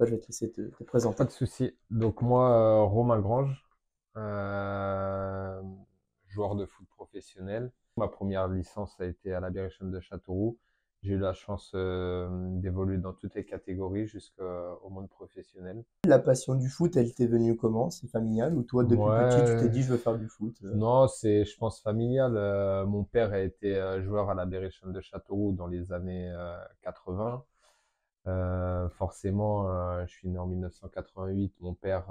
je vais te laisser te Pas présenter. de souci. Donc moi, Romain Grange, euh, joueur de foot professionnel. Ma première licence a été à la Berrichonne de Châteauroux. J'ai eu la chance d'évoluer dans toutes les catégories jusqu'au monde professionnel. La passion du foot, elle t'est venue comment? C'est familial ou toi, depuis petit, tu t'es Ouais, dit, je veux faire du foot? non, c'est, je pense, familial. Mon père a été joueur à la Berrichonne de Châteauroux dans les années 80. Forcément, je suis né en 1988. Mon père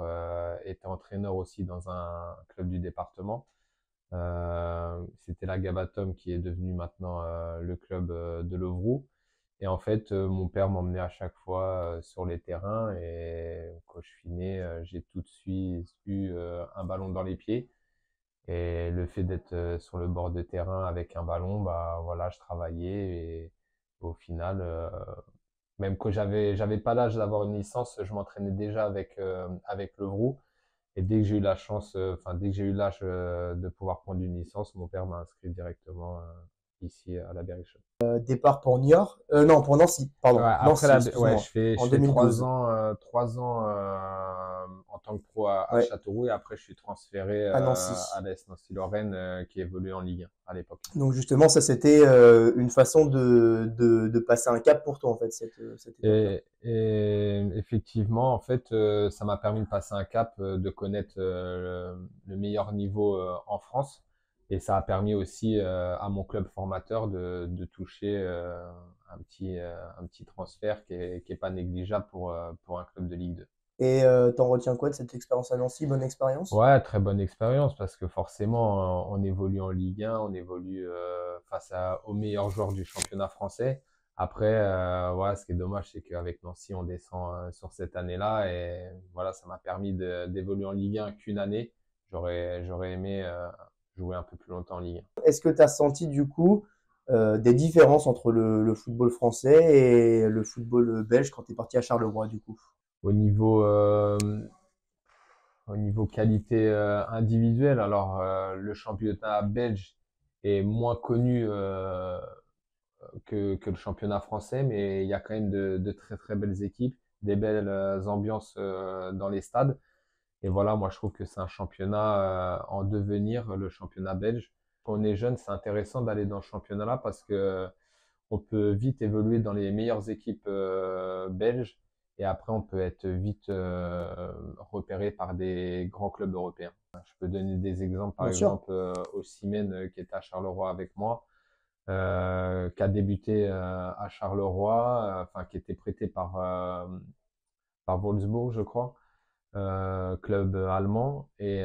était entraîneur aussi dans un club du département. C'était la Gabatom qui est devenu maintenant le club de Levroux. Et en fait, mon père m'emmenait à chaque fois sur les terrains. Et quand je suis né, j'ai tout de suite eu un ballon dans les pieds. Et le fait d'être sur le bord de terrain avec un ballon, bah voilà, je travaillais et au final, même que j'avais pas l'âge d'avoir une licence, je m'entraînais déjà avec le Vrou. Et dès que j'ai eu la chance, enfin dès que j'ai eu l'âge de pouvoir prendre une licence, mon père m'a inscrit directement ici à la Berrichonne. Départ pour Niort? Non, pour Nancy, Ouais, pardon. après Nancy, ouais, excuse-moi. je En fais 2012. 3 ans en tant que pro à Ouais, Châteauroux et après je suis transféré à à Nancy. l'AS Nancy-Lorraine qui évoluait en Ligue 1 à l'époque. Donc justement, ça c'était une façon de passer un cap pour toi, en fait, cette étape-là. Et effectivement, en fait, ça m'a permis de passer un cap, de connaître le meilleur niveau en France. Et ça a permis aussi à mon club formateur de toucher un petit transfert qui est pas négligeable pour un club de Ligue 2. Et t'en retiens quoi de cette expérience à Nancy? Bonne expérience? Ouais, très bonne expérience parce que forcément, on évolue en Ligue 1, on évolue aux meilleurs joueurs du championnat français. Après, voilà, ce qui est dommage, c'est qu'avec Nancy, on descend sur cette année-là et voilà, ça m'a permis d'évoluer en Ligue 1 qu'une année. J'aurais aimé jouer un peu plus longtemps en Ligue 1. Est-ce que tu as senti du coup des différences entre le football français et le football belge quand tu es parti à Charleroi du coup? Au niveau, au niveau qualité individuelle, alors le championnat belge est moins connu que le championnat français, mais il y a quand même de très très belles équipes, des belles ambiances dans les stades. Et voilà, moi je trouve que c'est un championnat en devenir, le championnat belge. Quand on est jeune, c'est intéressant d'aller dans ce championnat-là parce que on peut vite évoluer dans les meilleures équipes belges et après on peut être vite repéré par des grands clubs européens. Je peux donner des exemples, par Bien sûr. exemple Osimhen qui était à Charleroi avec moi qui a débuté à Charleroi, enfin qui était prêté par Wolfsburg, je crois, club allemand. Et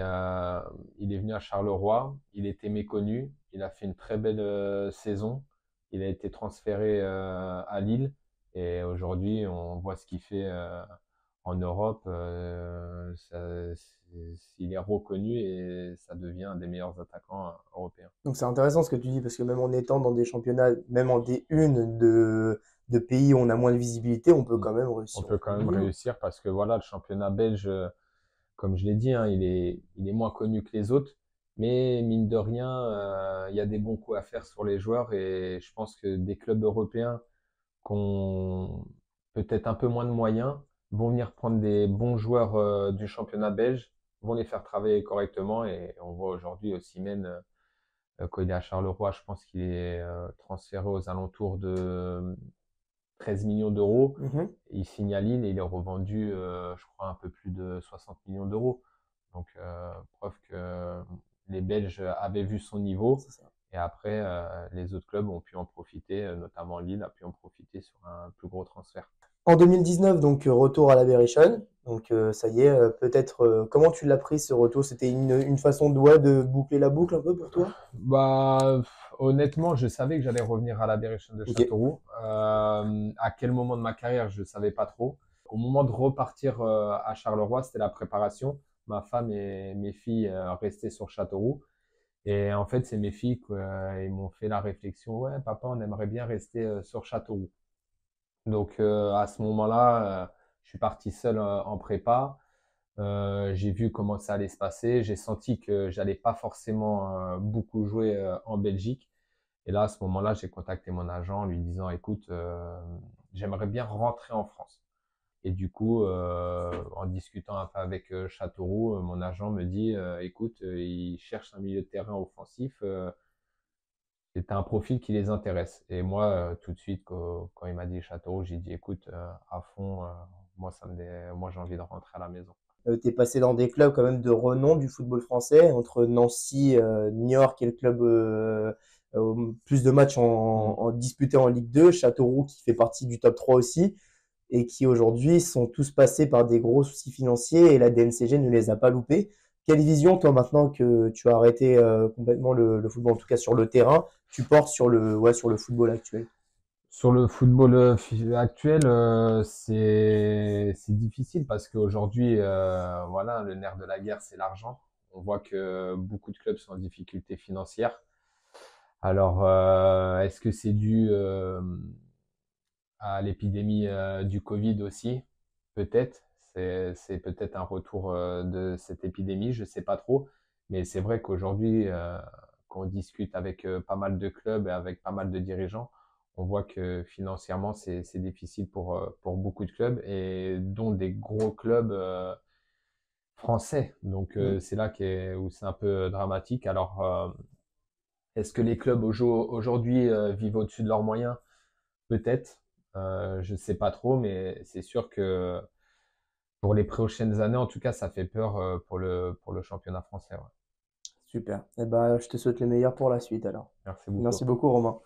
il est venu à Charleroi. Il était méconnu. Il a fait une très belle saison. Il a été transféré à Lille. Et aujourd'hui, on voit ce qu'il fait en Europe. Il est reconnu et ça devient un des meilleurs attaquants européens. Donc c'est intéressant ce que tu dis parce que même en étant dans des championnats, même en D1 de pays où on a moins de visibilité, on peut Mm. quand même On réussir peut quand au même boulot. réussir parce que voilà, le championnat belge, comme je l'ai dit, hein, il est moins connu que les autres. Mais mine de rien, il y a des bons coups à faire sur les joueurs et je pense que des clubs européens qui ont peut-être un peu moins de moyens vont venir prendre des bons joueurs du championnat belge, vont les faire travailler correctement et on voit aujourd'hui Osimhen quand il est à Charleroi, je pense qu'il est transféré aux alentours de 13 millions d'euros. Mhm. Il signe à Lille et il est revendu, je crois, un peu plus de 60 millions d'euros. Donc, preuve que les Belges avaient vu son niveau. C'est ça. Et après, les autres clubs ont pu en profiter, notamment Lille a pu en profiter sur un plus gros transfert. En 2019, donc retour à la Berrichonne. Donc ça y est, peut-être comment tu l'as pris ce retour? C'était une façon de, ouais, de boucler la boucle un peu pour toi? Bah, honnêtement, je savais que j'allais revenir à la Berrichonne de Ok. Châteauroux. À quel moment de ma carrière, je ne savais pas trop. Au moment de repartir à Charleroi, c'était la préparation. Ma femme et mes filles restaient sur Châteauroux. Et en fait, c'est mes filles qui m'ont fait la réflexion, ouais, papa, on aimerait bien rester sur Châteauroux. Donc à ce moment-là, je suis parti seul en prépa. J'ai vu comment ça allait se passer. J'ai senti que j'allais pas forcément beaucoup jouer en Belgique. Et là, à ce moment-là, j'ai contacté mon agent en lui disant, écoute, j'aimerais bien rentrer en France. Et du coup, en discutant un peu avec Châteauroux, mon agent me dit, écoute, il cherche un milieu de terrain offensif. C'était un profil qui les intéresse. Et moi, tout de suite, quand il m'a dit Châteauroux, j'ai dit, écoute, à fond, moi j'ai envie de rentrer à la maison. Tu es passé dans des clubs quand même de renom du football français, entre Nancy, Niort, qui est le club plus de matchs Mm. disputés en Ligue 2, Châteauroux qui fait partie du top 3 aussi, et qui aujourd'hui sont tous passés par des gros soucis financiers et la DNCG ne les a pas loupés. Quelle vision, toi, maintenant que tu as arrêté complètement le football, en tout cas sur le terrain, tu portes sur sur le football actuel? Sur le football actuel, c'est difficile parce qu'aujourd'hui, voilà, le nerf de la guerre, c'est l'argent. On voit que beaucoup de clubs sont en difficulté financière. Alors, est-ce que c'est dû à l'épidémie du Covid aussi? Peut-être. C'est peut-être un retour de cette épidémie, je sais pas trop. Mais c'est vrai qu'aujourd'hui, quand on discute avec pas mal de clubs et avec pas mal de dirigeants, on voit que financièrement, c'est difficile pour beaucoup de clubs et dont des gros clubs français. Donc, Mm. c'est là où c'est un peu dramatique. Alors, est-ce que les clubs aujourd'hui vivent au-dessus de leurs moyens? Peut-être. Je sais pas trop, mais c'est sûr que pour les prochaines années, en tout cas, ça fait peur pour le championnat français. Ouais. Super. Eh ben, je te souhaite le meilleur pour la suite alors. Merci Merci beaucoup. beaucoup, Romain.